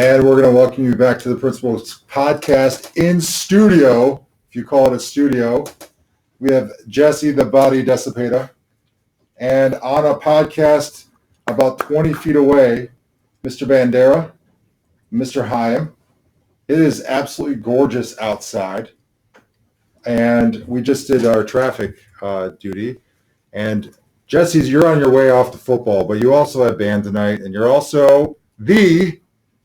And we're going to welcome you back to the Principal's Podcast in studio. If you call it a studio, we have Jesse the Body Decipeda. And on a podcast about 20 feet away, Mr. Bandera, Mr. Hyam. It is absolutely gorgeous outside. And we just did our traffic duty. And Jesse's, you're on your way off to football, but you also have band tonight. And you're also the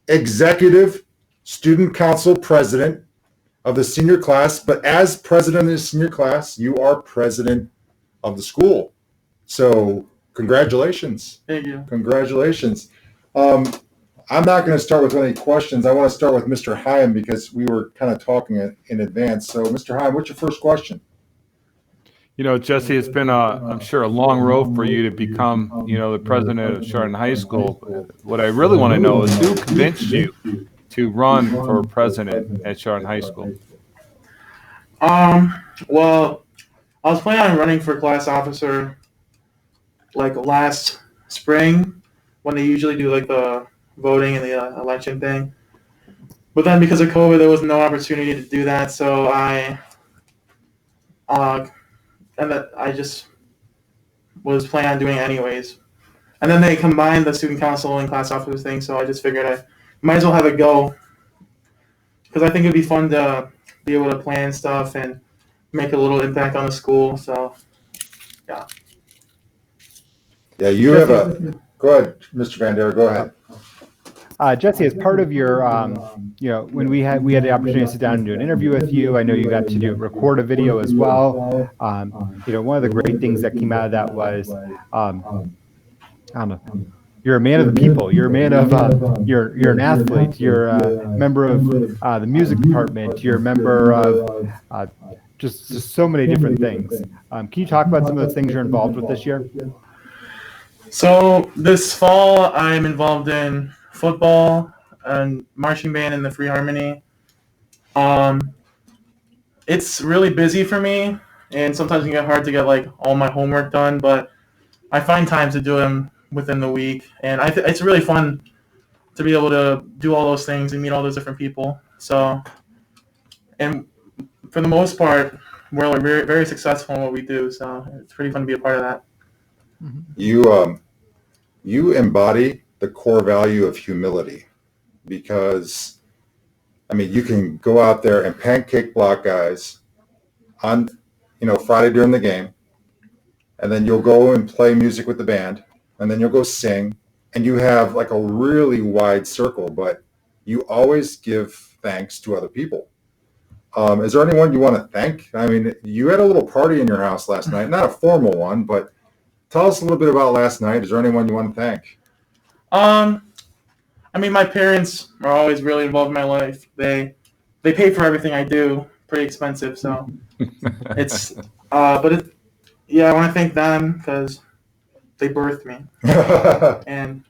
executive student council president of the senior class. But as president of the senior class, you are president of the school. So congratulations. Thank you. Congratulations. I'm not going to start with any questions. I want to start with Mr. Hyam because we were kind of talking in advance. So Mr. Hyam, what's your first question? You know, Jesse, it's been, I'm sure, a long road for you to become, the president of Shawn High School. What I really want to know is who convinced you to run for president at Shawn High School? Well, I was planning on running for class officer like last spring when they usually do like the voting and the election thing. But then because of COVID, there was no opportunity to do that. So I just was planning on doing it anyways. And then they combined the student council and class officer thing, so I just figured I might as well have it go. Because I think it'd be fun to be able to plan stuff and make a little impact on the school, so yeah. Yeah, you have a... Go ahead, Mr. Bandera, go ahead. Jesse, as part of your, when we had the opportunity to sit down and do an interview with you, I know you got to record a video as well. One of the great things that came out of that was, you're a man of the people. You're a man of, you're an athlete. You're a member of the music department. You're a member of just so many different things. Can you talk about some of those things you're involved with this year? So this fall, I'm involved in football and marching band in the Free Harmony. It's really busy for me, and sometimes it can get hard to get like all my homework done, but I find time to do them within the week, and it's really fun to be able to do all those things and meet all those different people. So, and for the most part, we're like very, very successful in what we do, so it's pretty fun to be a part of that. You embody the core value of humility because, you can go out there and pancake block guys on, Friday during the game, and then you'll go and play music with the band, and then you'll go sing, and you have like a really wide circle, but you always give thanks to other people. Is there anyone you want to thank? You had a little party in your house last night, not a formal one, but tell us a little bit about last night. Is there anyone you want to thank? My parents are always really involved in my life. They pay for everything I do. Pretty expensive, so it's. I want to thank them because they birthed me, and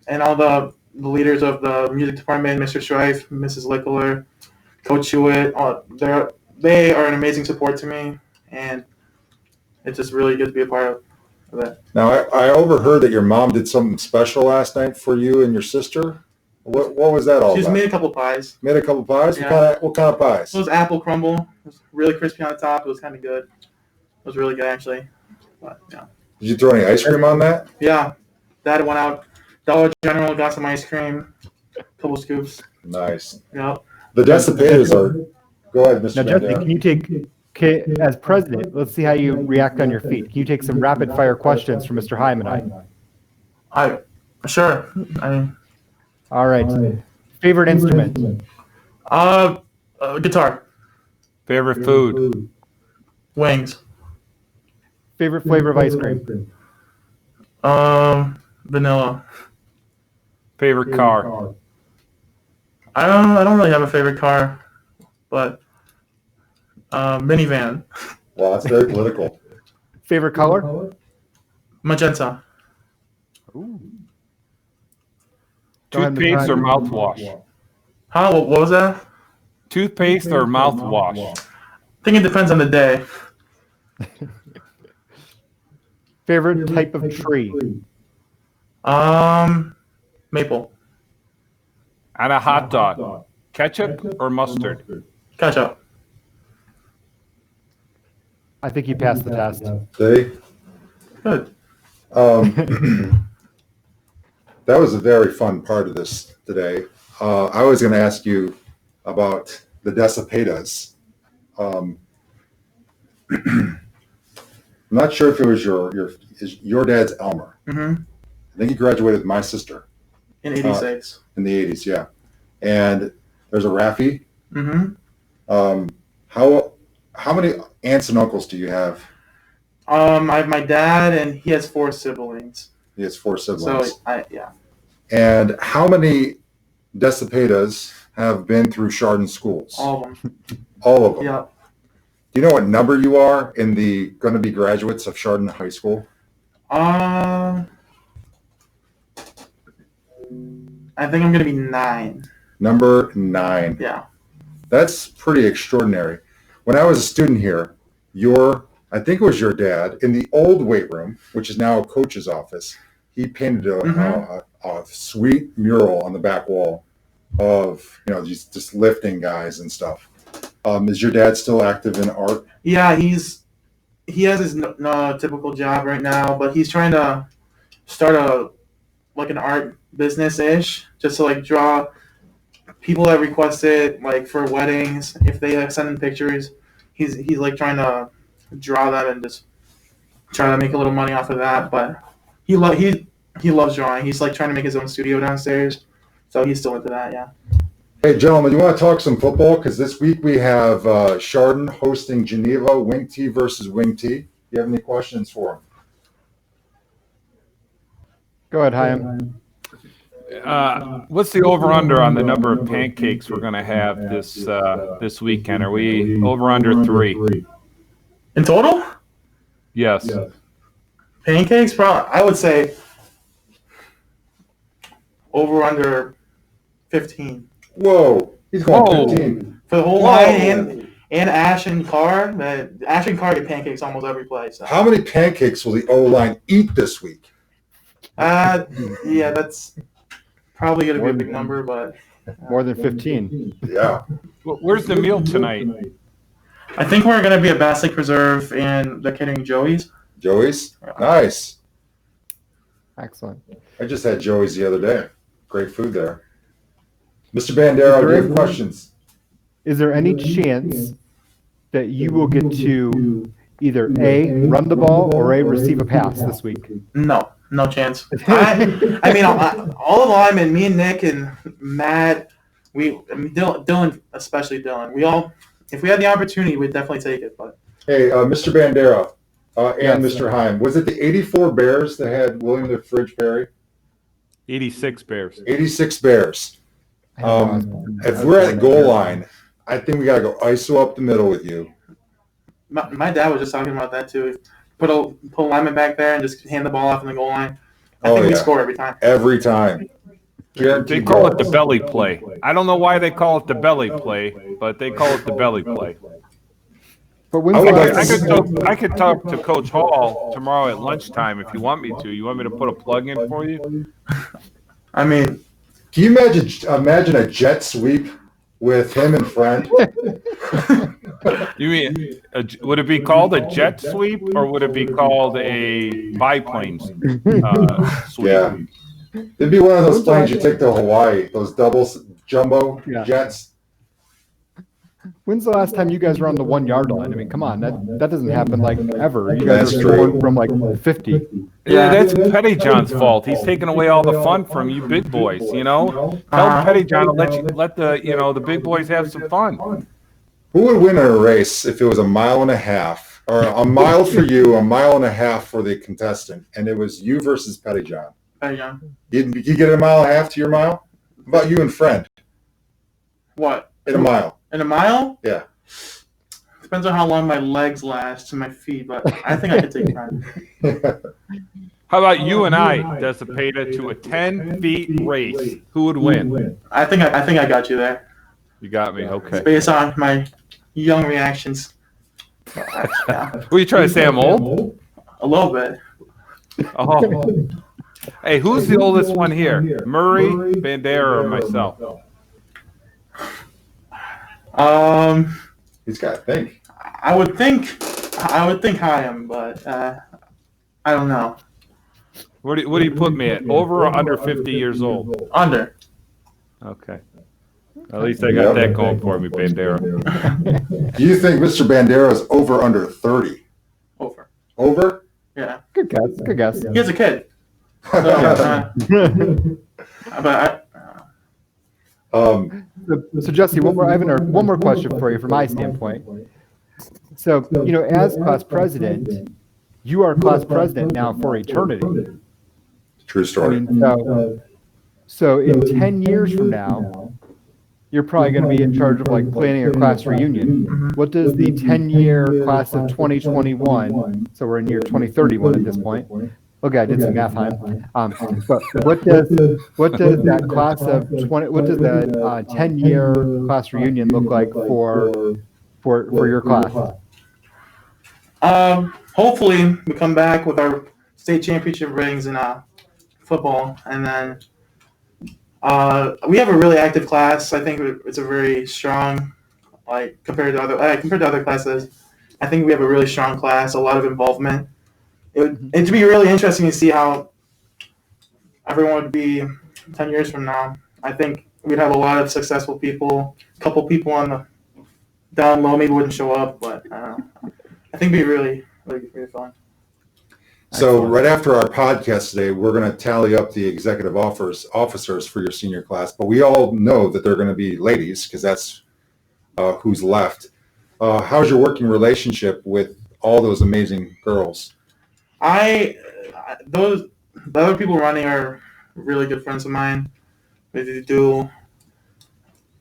and all the leaders of the music department, Mr. Strife, Mrs. Lickler, Coach Hewitt. They are an amazing support to me, and it's just really good to be a part of it. Now, I overheard that your mom did something special last night for you and your sister. What was that all about? She just made a couple pies. Made a couple pies? Yeah. What kind of pies? It was apple crumble. It was really crispy on the top. It was kind of good. It was really good, actually. But, yeah. Did you throw any ice cream on that? Yeah. Dad went out. Dollar General, got some ice cream. A couple scoops. Nice. Yep. The Decipedas are... Go ahead, Mr. Now, Jesse, can you take... as president, let's see how you react on your feet. Can you take some rapid fire questions from Mr. Hyam and I? Sure. All right. Favorite instrument? Guitar. Favorite food? Wings. Favorite flavor of ice cream? Vanilla. Favorite car? I don't really have a favorite car, but minivan. Wow, that's very political. Favorite color? Magenta. Ooh. Toothpaste or mouthwash? Huh? What was that? Toothpaste or mouthwash? I think it depends on the day. Favorite type of tree? Maple. On a hot dog, ketchup or mustard? Ketchup. I think you passed the test. See? Good. That was a very fun part of this today. I was going to ask you about the Decipedas. I'm not sure if it was your dad's Elmer. Mm-hmm. I think he graduated with my sister. In 86. In the 80s, yeah. And there's a Raffy. Mm-hmm. How many aunts and uncles do you have? I have my dad, and he has 4 siblings. He has 4 siblings. So, yeah. And how many Decipedas have been through Chardon schools? All of them. All of them? Yeah. Do you know what number you are in the going to be graduates of Chardon High School? I think I'm going to be 9. Number 9. Yeah. That's pretty extraordinary. When I was a student here, I think it was your dad, in the old weight room, which is now a coach's office, he painted a sweet mural on the back wall of, just lifting guys and stuff. Is your dad still active in art? Yeah, he has his typical job right now, but he's trying to start an art business-ish, just to draw people that request it, for weddings. If they send in pictures, he's trying to draw them and just try to make a little money off of that. But he loves drawing. He's trying to make his own studio downstairs, so he's still into that. Yeah. Hey, gentlemen, you want to talk some football? Because this week we have Chardon hosting Geneva, Wing T versus Wing T. Do you have any questions for him? Go ahead, Chaim. What's the over/under on the number of pancakes we're going to have this weekend? Are we over/under 3? In total? Yes. Pancakes, probably. I would say over/under 15. Whoa, he's going 15. For the whole line and Ash and Carr. Ash and Carr get pancakes almost every play. So. How many pancakes will the O-line eat this week? Yeah, that's probably going to be a big number, but... More than 15. Yeah. Where's the meal tonight? I think we're going to be at Bass Lake Preserve and they're catering Joey's. Joey's? Nice. Excellent. I just had Joey's the other day. Great food there. Mr. Bandero, do you have questions? Is there any chance that you will get to either A, run the ball, or A, receive a pass this week? No chance. I mean, all of linemen, me and Nick and Matt, Dylan, especially Dylan, if we had the opportunity, we'd definitely take it. But Hey, Mr. Bandero and Yes. Mr. Chaim, was it the 84 Bears that had William the Fridge Perry? 86 Bears. 86 Bears. If we're at the goal line, I think we got to go ISO up the middle with you. my dad was just talking about that too. Put a lineman back there and just hand the ball off in the goal line. I think we score every time. Every time. They call it the belly play. I don't know why they call it the belly play, but they call it the belly play. But when's I could talk to Coach Hall tomorrow at lunchtime if you want me to. You want me to put a plug in for you? I mean, can you imagine a jet sweep with him and friend? You mean, would it be called a jet sweep or would it be called a biplane sweep? Yeah. It'd be one of those planes you take to Hawaii, those double jumbo jets. When's the last time you guys were on the 1 yard line? I mean, come on, that doesn't happen ever. You That's guys are true. scoring from 50. Yeah, that's Pettyjohn's fault. He's taking away all the fun from you big boys, Tell Pettyjohn to let the big boys have some fun. Who would win in a race if it was a mile and a half, or a mile for you, a mile and a half for the contestant, and it was you versus Pettyjohn? Pettyjohn. You get a mile and a half to your mile? How about you and friend? What? In a mile. In a mile? Yeah. Depends on how long my legs last and my feet, but I think I could take time. How about you and I, Decipeda, to a 10-feet race? Who would win? I think I got you there. You got me. Okay. Based on my young reactions. Yeah. Were you trying to say I'm old? A little bit. Oh. Hey, who's the oldest one here? Murray, Bandera, or myself? He's got to think. I would think I am, but I don't know. What do you put me at? Over or under 50 years old? Under. Okay. At least I got that going for me, Bandera. Do you think Mr. Bandera is over under 30? Over. Over? Yeah. Good guess. Good guess. He has a kid. So, but So Jesse, I have one more question for you from my standpoint. So, as class president, you are class president now for eternity. True story. I mean, so in 10 years from now, you're probably going to be in charge of like planning a class reunion. What does the 10-year class of 2021, so we're in year 2031 at this point. Okay, I did some math time. But what does that class of 20? What does the 10-year class reunion look like for your class? hopefully we come back with our state championship rings in football, and then we have a really active class. I think it's a very strong, like compared to other classes. I think we have a really strong class, a lot of involvement. It'd be really interesting to see how everyone would be 10 years from now. I think we'd have a lot of successful people. A couple people on the down low maybe wouldn't show up, but I think it'd be really, really fun. So right after our podcast today, we're going to tally up the executive officers for your senior class, but we all know that they're going to be ladies because that's who's left. How's your working relationship with all those amazing girls? The other people running are really good friends of mine. We do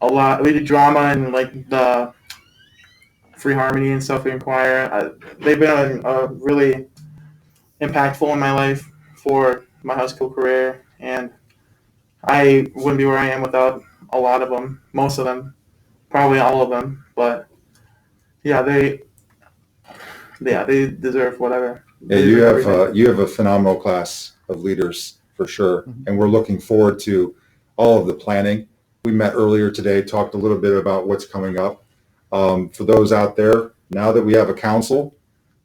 a lot. We do drama and like the free harmony and stuff we inquire. They've been really impactful in my life for my high school career, and I wouldn't be where I am without a lot of them. Most of them, probably all of them. But yeah, they deserve whatever. Yeah, you have a phenomenal class of leaders for sure, and we're looking forward to all of the planning. We met earlier today, talked a little bit about what's coming up. For those out there, now that we have a council,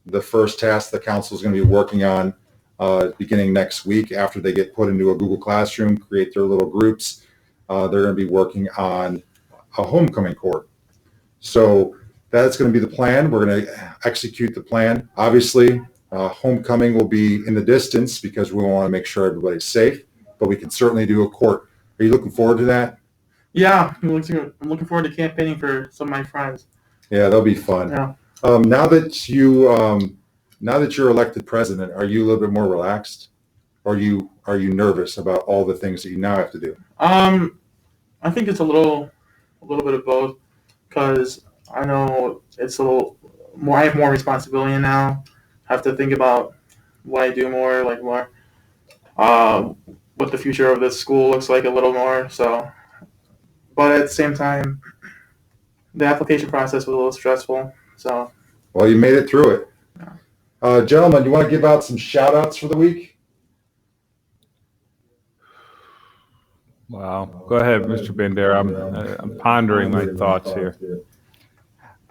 the first task the council is going to be working on beginning next week after they get put into a Google Classroom, create their little groups, they're going to be working on a homecoming court. So that's going to be the plan. We're going to execute the plan. Obviously, homecoming will be in the distance because we want to make sure everybody's safe, but we can certainly do a court. Are you looking forward to that? Yeah, I'm looking forward to campaigning for some of my friends. Yeah, that'll be fun. Yeah. Now that you're elected president, are you a little bit more relaxed? Or are you nervous about all the things that you now have to do? I think it's a little bit of both, because I know it's a little more. I have more responsibility now. I have to think about what I do more, like more, what the future of this school looks like a little more. So, but at the same time, the application process was a little stressful. So. Well, you made it through it. Yeah. Gentlemen, you want to give out some shout outs for the week? Wow. Go ahead, Mr. Bandera. I'm pondering my thoughts here.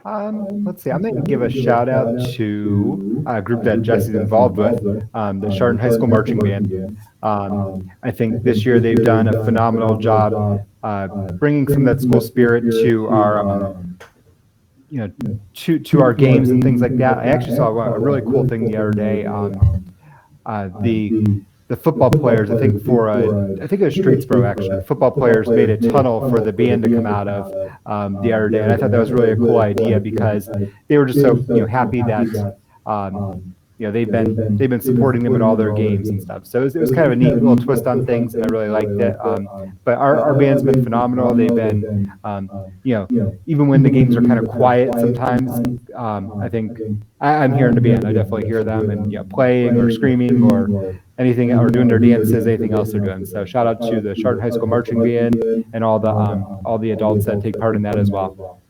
Let's see. I'm going to give a shout out to a group that Jesse's involved with, the Shawn High School Marching Band. I think this year they've done a phenomenal job bringing some of that school spirit to our to our games and things like that. I actually saw a really cool thing the other day. The football players, I think it was Streetsboro actually. Football players made a tunnel for the band to come out of the other day, and I thought that was really a cool idea because they were just so happy that they've been supporting them in all their games and stuff. So it was kind of a neat little twist on things, and I really liked it. But our band's been phenomenal. They've been even when the games are kind of quiet sometimes, I think I'm hearing the band. I definitely hear them and playing or screaming or anything, or doing their dances, anything else they're doing. So shout out to the Shawn High School Marching Band and all the adults that take part in that as well.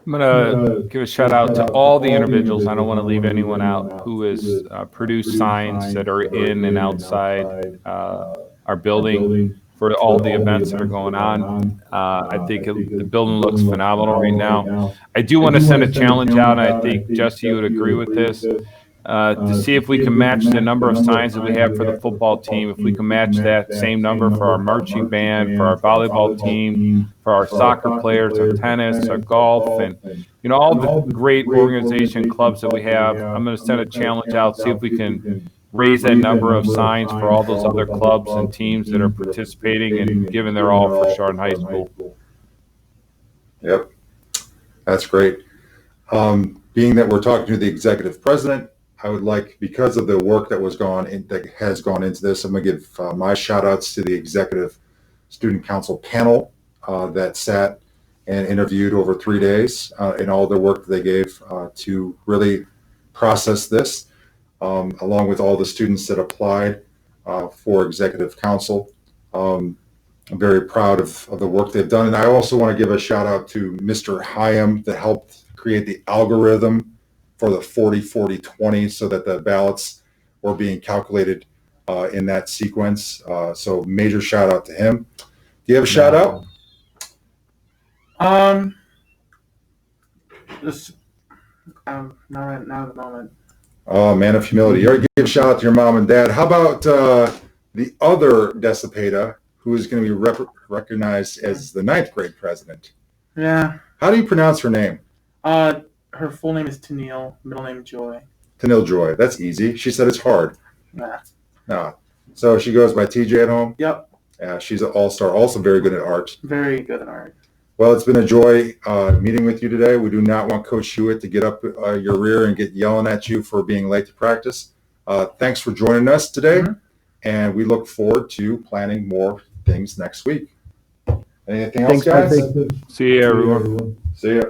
I'm going to give a shout out to all the individuals. I don't want to leave anyone out who has produced signs that are in and outside our building for all the events that are going on. I think the building looks phenomenal right now. I do want to send a challenge out, and I think, Jesse, you would agree with this, to see if we can match the number of signs that we have for the football team. If we can match that same number for our marching band, for our volleyball team, for our soccer players, our tennis, our golf, and all the great organization clubs that we have. I'm going to send a challenge out, see if we can raise that number of signs for all those other clubs and teams that are participating and giving their all for Shawn High School. Yep, that's great. Being that we're talking to the executive president, I would like, because of the work that has gone into this, I'm going to give my shout outs to the executive student council panel that sat and interviewed over 3 days in all the work that they gave to really process this, along with all the students that applied for executive council. I'm very proud of the work they've done. And I also want to give a shout out to Mr. Hyam that helped create the algorithm for the 40-40-20 so that the ballots were being calculated in that sequence. So major shout out to him. Do you have a shout out? Just not right now at the moment. Oh, man of humility. You already give a shout out to your mom and dad. How about the other Decipeda, who is going to be recognized as the 9th grade president? Yeah. How do you pronounce her name? Her full name is Tennille, middle name Joy. Tennille Joy. That's easy. She said it's hard. Nah. So she goes by TJ at home? Yep. Yeah, she's an all-star, also very good at art. Very good at art. Well, it's been a joy meeting with you today. We do not want Coach Hewitt to get up your rear and get yelling at you for being late to practice. Thanks for joining us today, and we look forward to planning more things next week. Anything else, guys? See you, everyone. See ya.